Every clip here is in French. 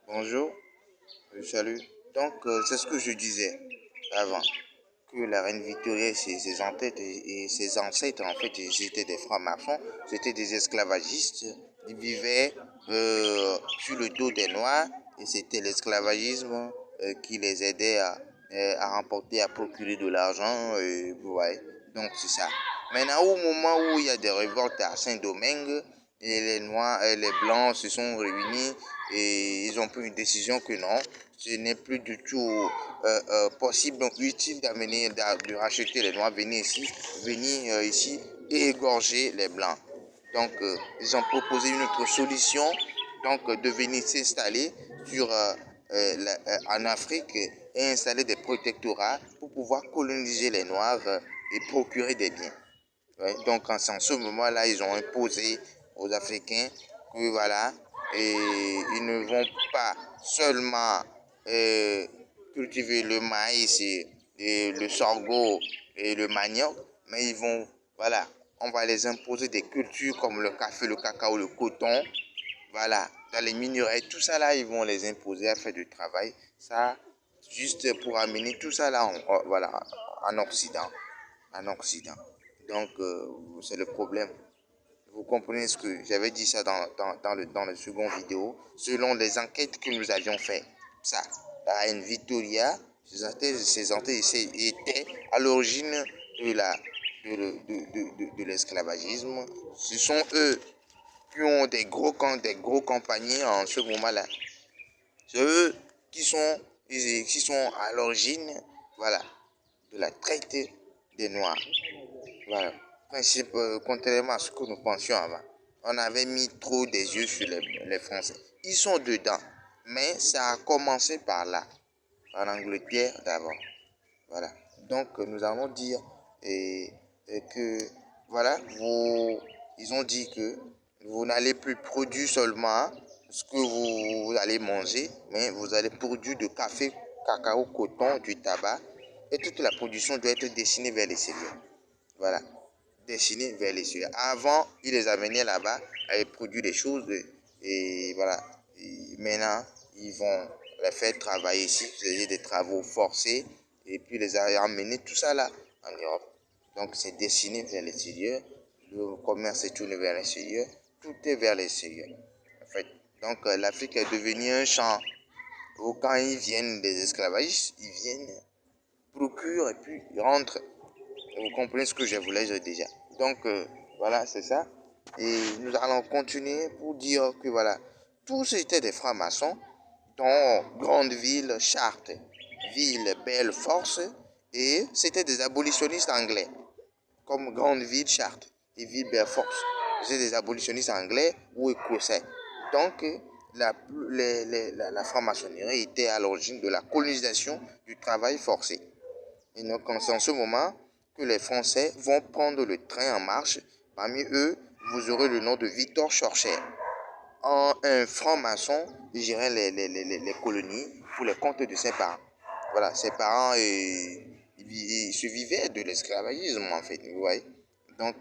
Bonjour, salut. Donc, c'est ce que je disais avant, que la reine Victoria et ses ancêtres, et ses ancêtres, en fait, ils étaient des francs-maçons, c'était des esclavagistes, ils vivaient sur le dos des Noirs, et c'était l'esclavagisme qui les aidait à remporter, à procurer de l'argent, ouais. Donc c'est ça. Maintenant, au moment où il y a des révoltes à Saint-Domingue, et les Noirs et les Blancs se sont réunis et ils ont pris une décision que non, ce n'est plus du tout possible, donc utile d'amener, de racheter les Noirs, venir ici et égorger les Blancs. Donc, ils ont proposé une autre solution, donc de venir s'installer en Afrique et installer des protectorats pour pouvoir coloniser les Noirs et procurer des biens. Ouais, donc, en ce moment-là, ils ont imposé aux Africains que voilà, et ils ne vont pas seulement cultiver le maïs et le sorgho et le manioc, mais ils vont, voilà, on va les imposer des cultures comme le café, le cacao, le coton, voilà, dans les minerais, tout ça là, ils vont les imposer à faire du travail, ça, juste pour amener tout ça là, voilà, en Occident, en Occident. Donc, c'est le problème. Vous comprenez ce que j'avais dit ça dans le second vidéo. Selon les enquêtes que nous avions fait, ça, la reine Victoria, ses ancêtres étaient à l'origine de l'esclavagisme. Ce sont eux qui ont des gros compagnies en ce moment-là. C'est eux qui sont à l'origine, voilà, de la traite des Noirs. Voilà. Principe, contrairement à ce que nous pensions avant. On avait mis trop des yeux sur les Français. Ils sont dedans. Mais ça a commencé par là. En Angleterre d'abord. Voilà. Donc nous allons dire que voilà, ils ont dit que vous n'allez plus produire seulement ce que vous allez manger, mais vous allez produire du café, cacao, coton, du tabac, et toute la production doit être destinée vers les céréales. Voilà, destinée vers les céréales. Avant, ils les amenaient là-bas à produire des choses et voilà. Et maintenant, ils vont les faire travailler ici, faisait des travaux forcés et puis les amener tout ça là en Europe. Donc c'est destiné vers l'extérieur, le commerce est tourné vers l'extérieur, tout est vers l'extérieur. En fait, donc l'Afrique est devenue un champ où quand ils viennent des esclavagistes, ils viennent, procurent et puis ils rentrent. Vous comprenez ce que je voulais dire déjà. Donc voilà, c'est ça. Et nous allons continuer pour dire que voilà, tous étaient des francs-maçons dans grande ville, Chartres, ville belle force, et c'était des abolitionnistes anglais, comme grande ville, Chartres, et ville belle force. C'était des abolitionnistes anglais ou écossais. Donc, la franc-maçonnerie était à l'origine de la colonisation du travail forcé. Et donc, c'est en ce moment que les Français vont prendre le train en marche. Parmi eux, vous aurez le nom de Victor Schorcher. Un franc-maçon, il gérait les colonies pour les comptes de ses parents. Voilà, ses parents, ils se vivaient de l'esclavagisme, en fait, vous voyez. Donc,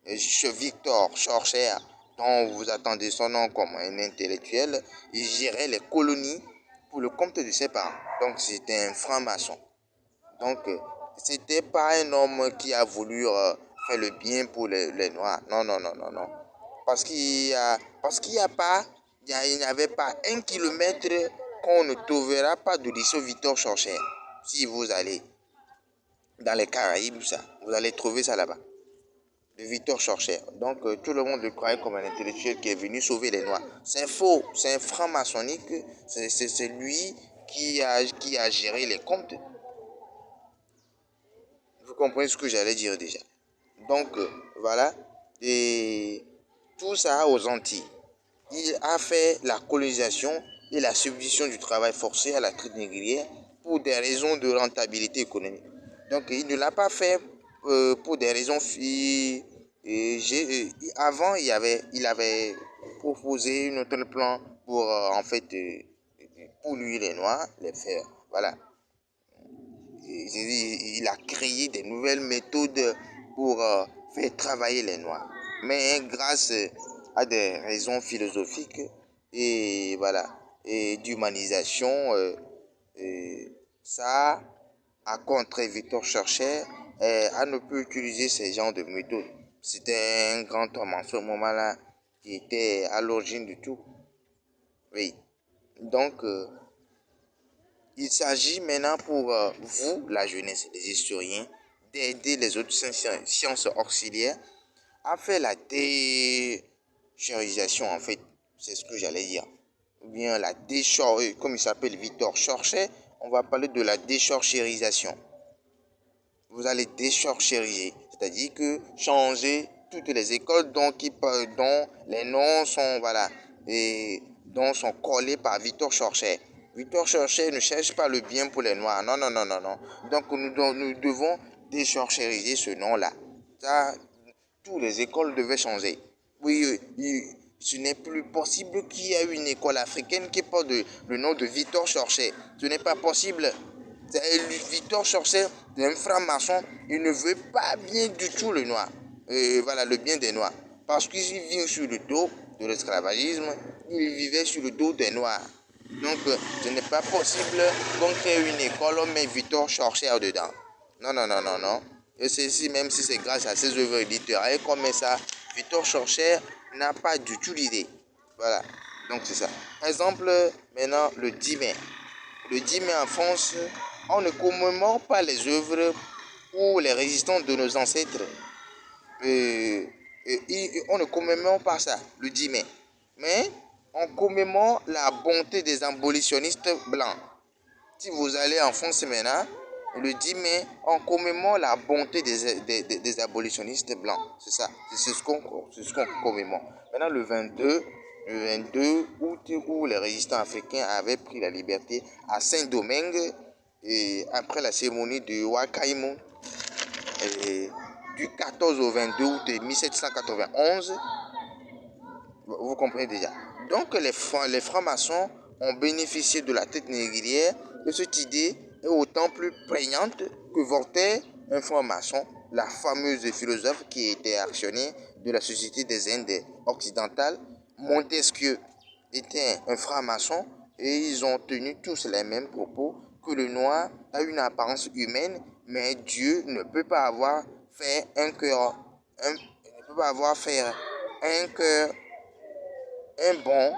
ce Victor Schorcher, dont vous attendez son nom comme un intellectuel, il gérait les colonies pour le compte de ses parents. Donc, c'était un franc-maçon. Donc, c'était pas un homme qui a voulu faire le bien pour les Noirs. Non, non, non, non, non. Parce qu'il y a, il n'y avait pas 1 kilomètre qu'on ne trouvera pas de lycée Victor Schorcher. Si vous allez dans les Caraïbes, ça, vous allez trouver ça là-bas. De Victor Schorcher. Donc, tout le monde le croyait comme un intellectuel qui est venu sauver les Noirs. C'est faux. C'est un franc-maçonnique. C'est lui qui a géré les comptes. Vous comprenez ce que j'allais dire déjà. Donc, voilà. Et tout ça aux Antilles. Il a fait la colonisation et la substitution du travail forcé à la traite négrière pour des raisons de rentabilité économique. Donc, il ne l'a pas fait pour des raisons... avant, il avait proposé un autre plan pour, en fait, polluer les Noirs, les faire... Voilà. Il a créé des nouvelles méthodes pour faire travailler les Noirs. Mais grâce à des raisons philosophiques, et voilà, d'humanisation, ça a contré Victor Schœlcher à ne plus utiliser ces genres de méthodes. C'était un grand homme en ce moment-là qui était à l'origine de tout. Oui. Donc, il s'agit maintenant pour vous, la jeunesse, les historiens, d'aider les autres sciences auxiliaires à faire la déchargisation, en fait. C'est ce que j'allais dire. Ou bien la décharge, comme il s'appelle Victor Schœlcher, on va parler de la décharchérisation. Vous allez décharchériser, c'est-à-dire que changer toutes les écoles dont les noms sont, voilà, et dont sont collés par Victor Schœlcher. Victor Schœlcher ne cherche pas le bien pour les Noirs. Non, non, non, non, non. Donc nous devons décharchériser ce nom-là. Ça, toutes les écoles devaient changer. Oui, ce n'est plus possible qu'il y ait une école africaine qui porte le nom de Victor Schœlcher. Ce n'est pas possible. Victor Schœlcher, un franc-maçon, il ne veut pas bien du tout le noir. Voilà, le bien des noirs. Parce qu'il vit sur le dos de l'esclavagisme, il vivait sur le dos des noirs. Donc, ce n'est pas possible qu'on crée une école, on met Victor Schœlcher dedans. Non, non, non, non, non. Et ceci, même si c'est grâce à ses œuvres littéraires qu'on met ça, Victor Schœlcher n'a pas du tout l'idée. Voilà, donc c'est ça. Exemple, maintenant, le 10 mai. Le 10 mai en France, on ne commémore pas les œuvres ou les résistances de nos ancêtres. On ne commémore pas ça, le 10 mai. Mais on commémore la bonté des abolitionnistes blancs. Si vous allez en France maintenant, le 10 mai, on commémore la bonté des abolitionnistes blancs. C'est ça, c'est ce qu'on commémore. Maintenant, le 22 août, où les résistants africains avaient pris la liberté à Saint-Domingue, et après la cérémonie de Wakaimo, du 14 au 22 août 1791, vous comprenez déjà. Donc les francs-maçons ont bénéficié de la tête négrière, et cette idée est autant plus prégnante que Voltaire, un franc-maçon, la fameuse philosophe qui était actionnaire de la Société des Indes occidentales. Montesquieu était un franc-maçon et ils ont tenu tous les mêmes propos, que le noir a une apparence humaine, mais Dieu ne peut pas avoir fait un cœur, ne peut pas avoir fait un cœur, un bon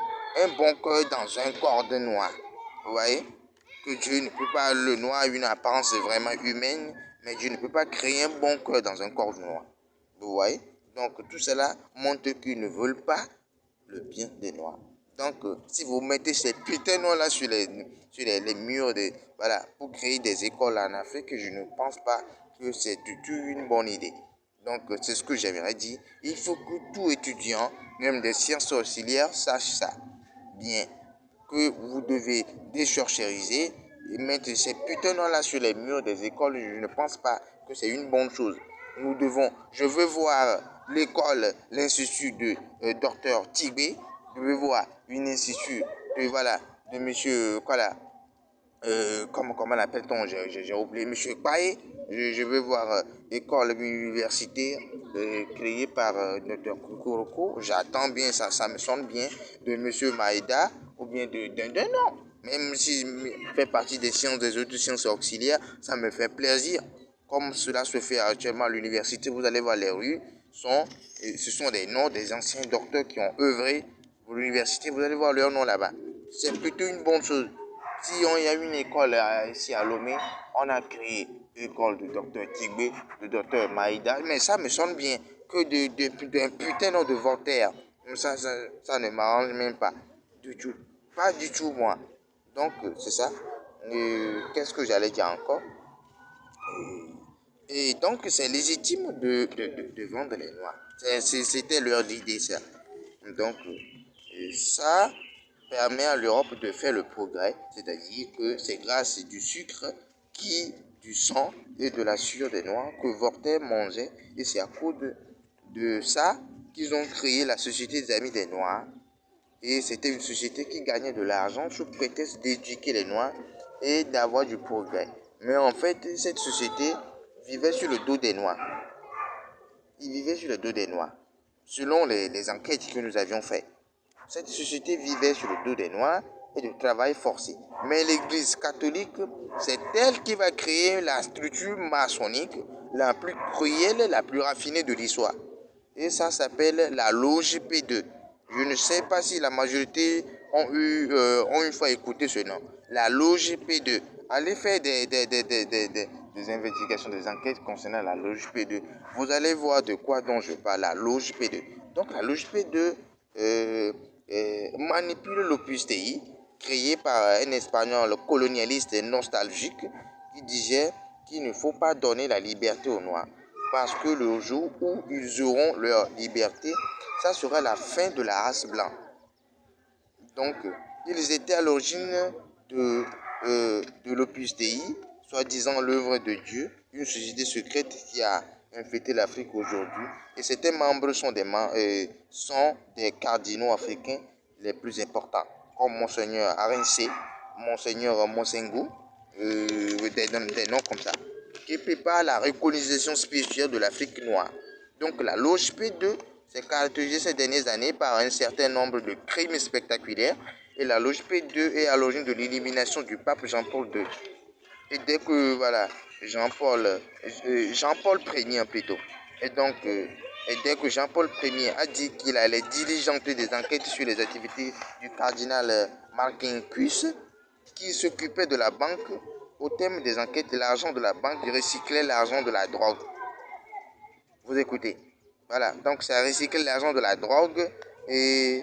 cœur dans un corps de noir. Vous voyez? Que Dieu ne peut pas, le noir a une apparence vraiment humaine, mais Dieu ne peut pas créer un bon cœur dans un corps noir. Vous voyez? Donc tout cela montre qu'ils ne veulent pas le bien des noirs. Donc si vous mettez ces putains noirs-là sur les murs, voilà, pour créer des écoles en Afrique, je ne pense pas que c'est du tout une bonne idée. Donc c'est ce que j'aimerais dire. Il faut que tout étudiant, même des sciences auxiliaires, sache ça bien, que vous devez décharchériser et mettre ces putains là sur les murs des écoles. Je ne pense pas que c'est une bonne chose. Je veux voir l'école, l'institut de Dr Tibé. Je veux voir une institut de monsieur, comment l'appelle-t-on, j'ai oublié, monsieur Paye. Je veux voir école universitaire créée par Dr Kukuroko. J'attends bien, ça me sonne bien, de monsieur Maïda, ou bien d'un nom. Même si je fais partie des sciences, des autres sciences auxiliaires, ça me fait plaisir. Comme cela se fait actuellement à l'université, vous allez voir les rues, ce sont des noms des anciens docteurs qui ont œuvré pour l'université. Vous allez voir leur nom là-bas. C'est plutôt une bonne chose. Si il y a une école ici à Lomé, on a créé l'école de Dr Tigbe, de Dr Maïda, mais ça me sonne bien que d'un putain nom de Voltaire. Ça ne m'arrange même pas du tout. Pas du tout, moi. Donc, c'est ça. Qu'est-ce que j'allais dire encore? Et donc, c'est légitime de vendre les noirs. C'était leur idée, ça. Donc, ça permet à l'Europe de faire le progrès, c'est-à-dire que c'est grâce du sucre, du sang et de la sueur des Noirs que Voltaire mangeait, et c'est à cause de ça qu'ils ont créé la Société des Amis des Noirs. Et c'était une société qui gagnait de l'argent sous prétexte d'éduquer les Noirs et d'avoir du progrès. Mais en fait, cette société vivait sur le dos des Noirs. Ils vivaient sur le dos des Noirs, selon les enquêtes que nous avions faites. Cette société vivait sur le dos des Noirs et de travail forcé. Mais l'Église catholique, c'est elle qui va créer la structure maçonnique la plus cruelle, la plus raffinée de l'histoire. Et ça s'appelle la loge P2. Je ne sais pas si la majorité ont une fois écouté ce nom. La loge P2. Allez faire des investigations, des enquêtes concernant la loge P2. Vous allez voir de quoi dont je parle, la loge P2. Donc la loge P2 manipule l'Opus Dei, créé par un Espagnol colonialiste et nostalgique qui disait qu'il ne faut pas donner la liberté aux Noirs. Parce que le jour où ils auront leur liberté, ça sera la fin de la race blanche. Donc, ils étaient à l'origine de l'Opus Dei, soi-disant l'œuvre de Dieu, une société secrète qui a infecté l'Afrique aujourd'hui. Et ces membres sont des cardinaux africains les plus importants, comme Monseigneur Arincé, Monseigneur Monsengo, des noms comme ça, qui prépare la recolonisation spirituelle de l'Afrique noire. Donc la loge P2 s'est caractérisée ces dernières années par un certain nombre de crimes spectaculaires et la loge P2 est à l'origine de l'élimination du pape Jean-Paul II. Et dès que voilà, Jean-Paul Ier plutôt. Et dès que Jean-Paul Ier a dit qu'il allait diligenter des enquêtes sur les activités du cardinal Marquinquus, qui s'occupait de la banque, au terme des enquêtes, l'argent de la banque recyclait l'argent de la drogue. Vous écoutez. Voilà, donc ça recycle l'argent de la drogue et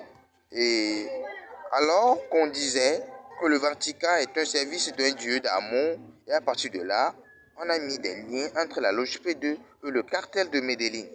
alors qu'on disait que le Vatican est un service d'un Dieu d'amour et à partir de là, on a mis des liens entre la loge P2 et le cartel de Medellín.